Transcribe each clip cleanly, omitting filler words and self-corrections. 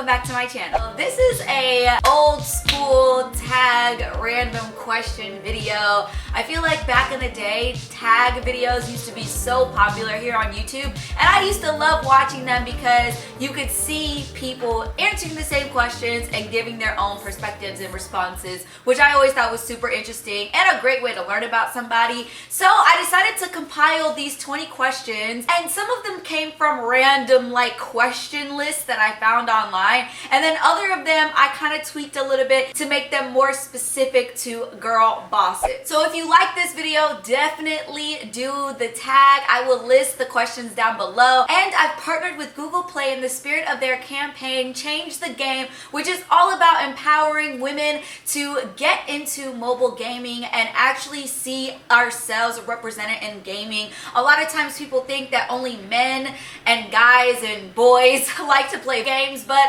welcome back to my channel. This is a old school tag random question video. I feel like back in the day, tag videos used to be so popular here on YouTube, and I used to love watching them because you could see people answering the same questions and giving their own perspectives and responses, which I always thought was super interesting and a great way to learn about somebody. So I decided to compile these 20 questions, and some of them came from random like question lists that I found online, and then other of them I kind of tweaked a little bit to make them more specific to girl bosses. So if you like this video, definitely do the tag. I will list the questions down below, and I've partnered with Google Play in the spirit of their campaign Change the Game, which is all about empowering women to get into mobile gaming and actually see ourselves represented in gaming. A lot of times people think that only men and guys and boys like to play games, but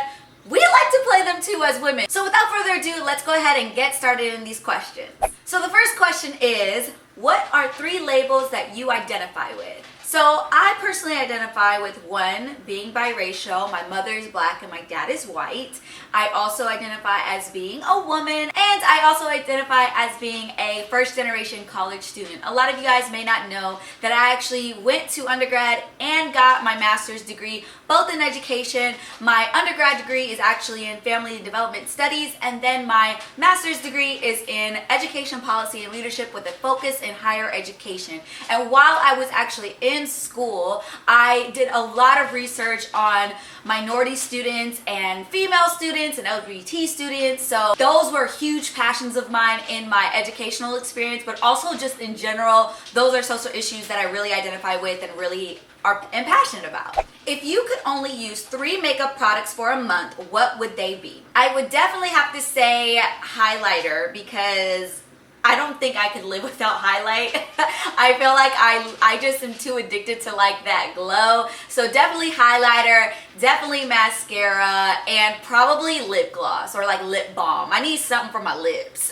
we like to play them too as women. So without further ado, let's go ahead and get started in these questions. So the first question is, what are 3 labels that you identify with? So I personally identify with 1, being biracial. My mother is black and my dad is white. I also identify as being a woman, and I also identify as being a first-generation college student. A lot of you guys may not know that I actually went to undergrad and got my master's degree, both in education. My undergrad degree is actually in family and development studies, and then my master's degree is in education policy and leadership with a focus in higher education. And while I was actually in school, I did a lot of research on minority students and female students and LGBT students. So those were huge passions of mine in my educational experience, but also just in general, those are social issues that I really identify with and really am passionate about. If you could only use 3 makeup products for a month, what would they be? I would definitely have to say highlighter, because I don't think I could live without highlight. I feel like I just am too addicted to like that glow. So definitely highlighter, definitely mascara, and probably lip gloss or like lip balm. I need something for my lips.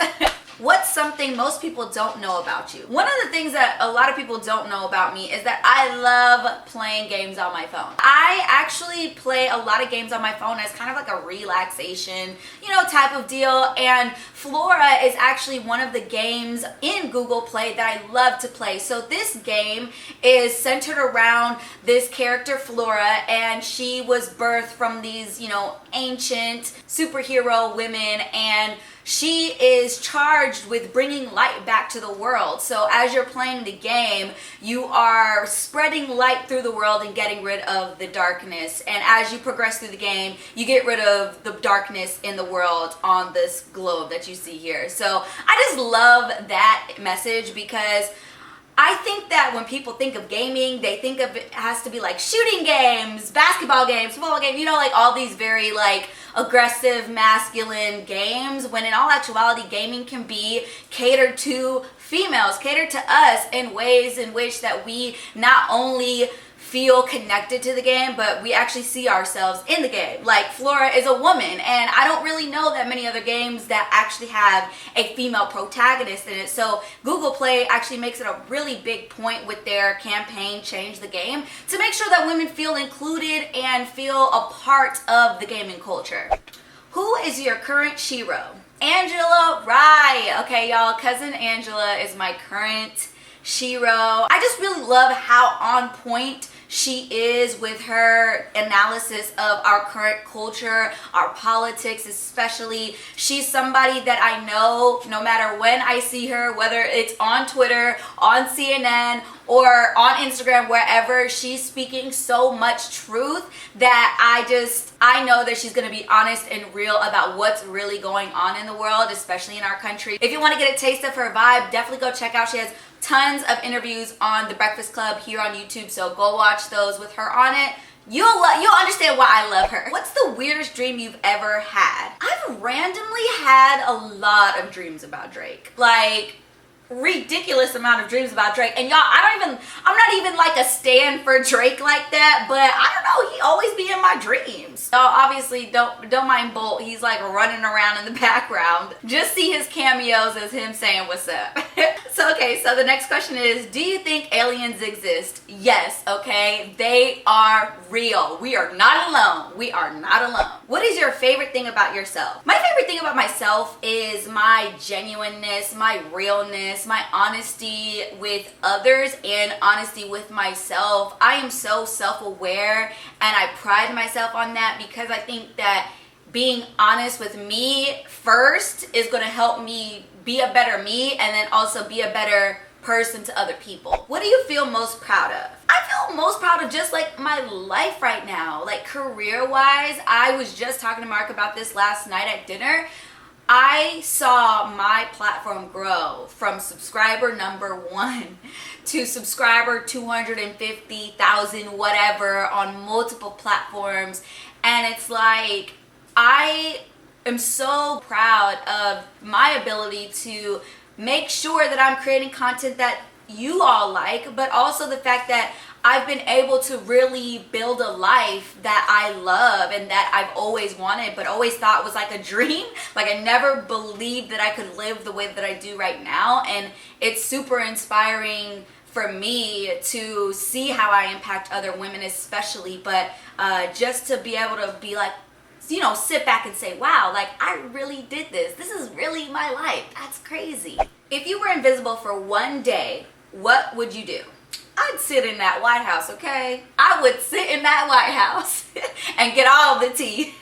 What's something most people don't know about you? One of the things that a lot of people don't know about me is that I love playing games on my phone. I actually play a lot of games on my phone as kind of like a relaxation, type of deal. And Flora is actually one of the games in Google Play that I love to play. So this game is centered around this character Flora, and she was birthed from these, ancient superhero women, and she is charged with bringing light back to the world. So as you're playing the game, you are spreading light through the world and getting rid of the darkness. And as you progress through the game, you get rid of the darkness in the world on this globe that you see here. So I just love that message, because I think that when people think of gaming, they think of it has to be like shooting games, basketball games, football games, like all these very like aggressive masculine games, when in all actuality gaming can be catered to females, catered to us in ways in which that we not only feel connected to the game, but we actually see ourselves in the game. Like Flora is a woman, and I don't really know that many other games that actually have a female protagonist in it. So Google Play actually makes it a really big point with their campaign Change the Game to make sure that women feel included and feel a part of the gaming culture. Who is your current Shero? Angela, right. Okay, y'all, cousin Angela is my current Shero. I just really love how on point she is with her analysis of our current culture, our politics especially. She's somebody that I know no matter when I see her, whether it's on Twitter, on CNN, or on Instagram, wherever, she's speaking so much truth that I know that she's gonna be honest and real about what's really going on in the world, especially in our country. If you want to get a taste of her vibe, definitely go check out. She has tons of interviews on The Breakfast Club here on YouTube, so go watch those with her on it. You'll understand why I love her. What's the weirdest dream you've ever had? I've randomly had a lot of dreams about Drake. Like, ridiculous amount of dreams about Drake. And y'all, I'm not even like a stan for Drake like that, but I don't know, he always be in my dreams. So obviously don't mind Bolt. He's like running around in the background. Just see his cameos as him saying what's up. So okay, so the next question is, do you think aliens exist? Yes, okay, they are real. We are not alone. We are not alone. What is your favorite thing about yourself? My favorite thing about myself is my genuineness, my realness, my honesty with others, and honesty with myself. I am so self-aware, and I pride myself on that because I think that being honest with me first is going to help me be a better me, and then also be a better person to other people. What do you feel most proud of? I feel most proud of just like my life right now, like career wise. I was just talking to Mark about this last night at dinner. I saw my platform grow from subscriber number 1 to subscriber 250,000 whatever on multiple platforms, and it's like I am so proud of my ability to make sure that I'm creating content that you all like, but also the fact that I've been able to really build a life that I love and that I've always wanted, but always thought was like a dream. Like I never believed that I could live the way that I do right now. And it's super inspiring for me to see how I impact other women especially, but just to be able to be like, you know, sit back and say, wow, like I really did this. This is really my life. That's crazy. If you were invisible for one day, what would you do? I'd sit in that White House, okay? I would sit in that White House and get all the tea.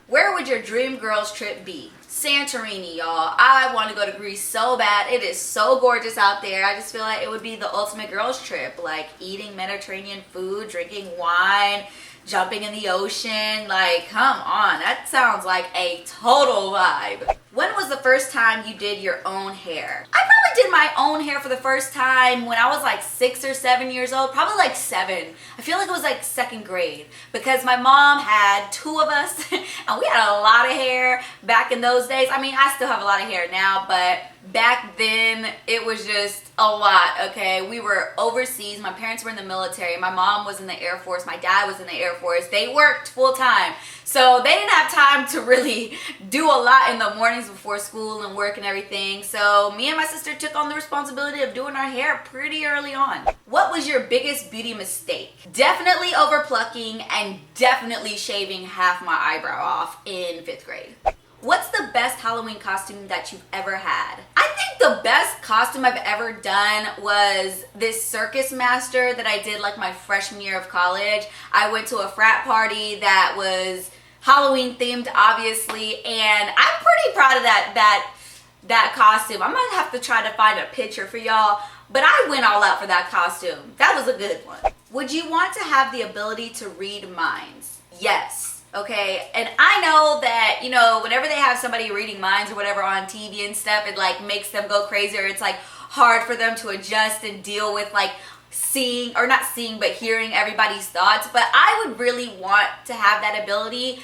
Where would your dream girls trip be? Santorini, y'all. I want to go to Greece so bad. It is so gorgeous out there. I just feel like it would be the ultimate girls trip. Like eating Mediterranean food, drinking wine, jumping in the ocean. Like, come on. That sounds like a total vibe. When was the first time you did your own hair? I probably did my own hair for the first time when I was like 6 or 7 years old. Probably like 7. I feel like it was like 2nd grade because my mom had 2 of us and we had a lot of hair back in those days. I mean, I still have a lot of hair now, but back then it was just a lot, okay? We were overseas. My parents were in the military. My mom was in the Air Force. My dad was in the Air Force. They worked full time. So they didn't have time to really do a lot in the mornings before school and work and everything. So me and my sister took on the responsibility of doing our hair pretty early on. What was your biggest beauty mistake? Definitely overplucking and definitely shaving half my eyebrow off in 5th grade. What's the best Halloween costume that you've ever had? I think the best costume I've ever done was this circus master that I did like my freshman year of college. I went to a frat party that was Halloween themed, obviously, and I'm pretty proud of that costume. I might have to try to find a picture for y'all, but I went all out for that costume. That was a good one. Would you want to have the ability to read minds? Yes. Okay, and I know that, you know, whenever they have somebody reading minds or whatever on TV and stuff, it like makes them go crazy, or it's like hard for them to adjust and deal with like seeing, or not seeing, but hearing everybody's thoughts. But I would really want to have that ability,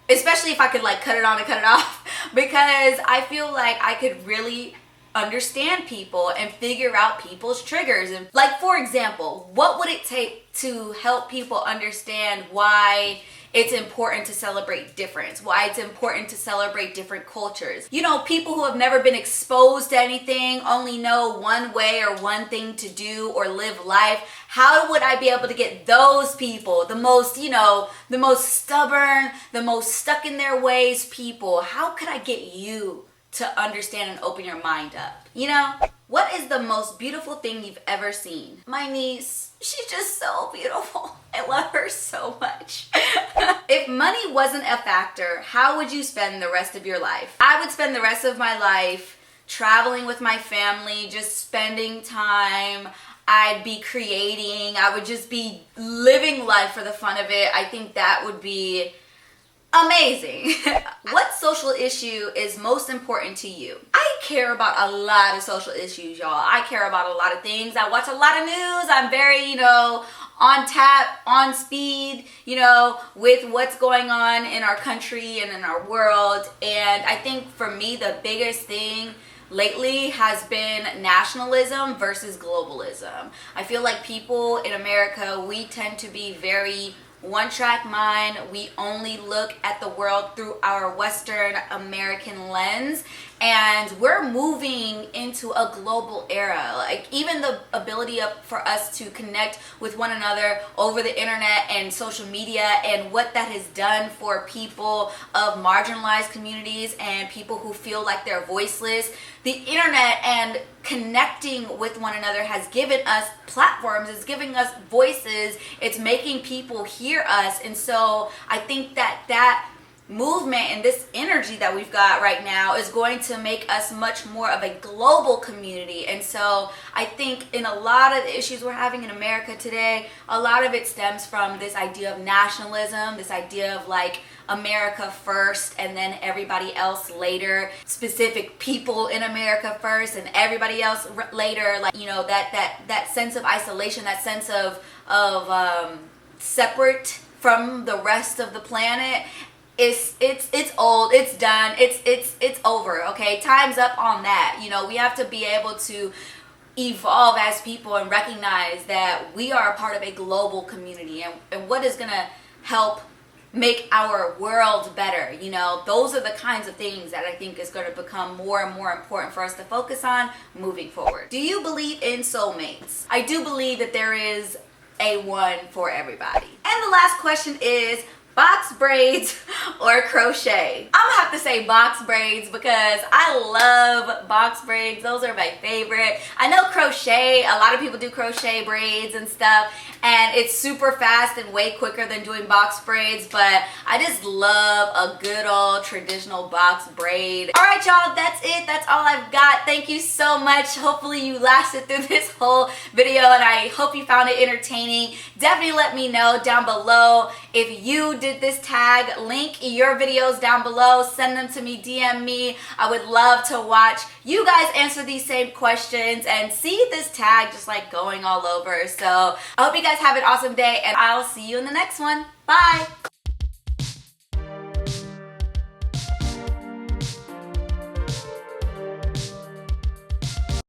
especially if I could like cut it on and cut it off, because I feel like I could really understand people and figure out people's triggers. And like, for example, what would it take to help people understand why it's important to celebrate difference, why it's important to celebrate different cultures? You know, people who have never been exposed to anything, only know one way or one thing to do or live life. How would I be able to get those people, the most, you know, the most stubborn, the most stuck in their ways people, how could I get you to understand and open your mind up? You know? What is the most beautiful thing you've ever seen? My niece. She's just so beautiful. I love her so much. If money wasn't a factor, how would you spend the rest of your life? I would spend the rest of my life traveling with my family, just spending time. I'd be creating. I would just be living life for the fun of it. I think that would be amazing. What social issue is most important to you? I care about a lot of social issues, y'all. I care about a lot of things. I watch a lot of news. I'm very, you know, on tap, on speed, you know, with what's going on in our country and in our world. And I think for me, the biggest thing lately has been nationalism versus globalism. I feel like people in America, we tend to be very one-track mind. We only look at the world through our Western American lens, and we're moving into a global era. Like, even the ability for us to connect with one another over the internet and social media, and what that has done for people of marginalized communities and people who feel like they're voiceless. The internet and connecting with one another has given us platforms, it's giving us voices, it's making people hear us. And so I think that movement and this energy that we've got right now is going to make us much more of a global community. And so I think in a lot of the issues we're having in America today, a lot of it stems from this idea of nationalism, this idea of like America first and then everybody else later, specific people in America first and everybody else later. Like, you know, that sense of isolation, that sense of separate from the rest of the planet. It's old, it's done, it's over. Okay, time's up on that. You know, we have to be able to evolve as people and recognize that we are a part of a global community, and what is gonna help make our world better. You know, those are the kinds of things that I think is going to become more and more important for us to focus on moving forward. Do you believe in soulmates? I do believe that there is a one for everybody. And the last question is, box braids or crochet? I'm gonna have to say box braids because I love box braids. Those are my favorite. I know crochet, a lot of people do crochet braids and stuff, and it's super fast and way quicker than doing box braids, but I just love a good old traditional box braid. All right, y'all, that's it. That's all I've got. Thank you so much. Hopefully you lasted through this whole video, and I hope you found it entertaining. Definitely let me know down below if you did this tag. Link your videos down below, send them to me, DM me. I would love to watch you guys answer these same questions and see this tag just like going all over. So I hope you guys have an awesome day, and I'll see you in the next one. Bye.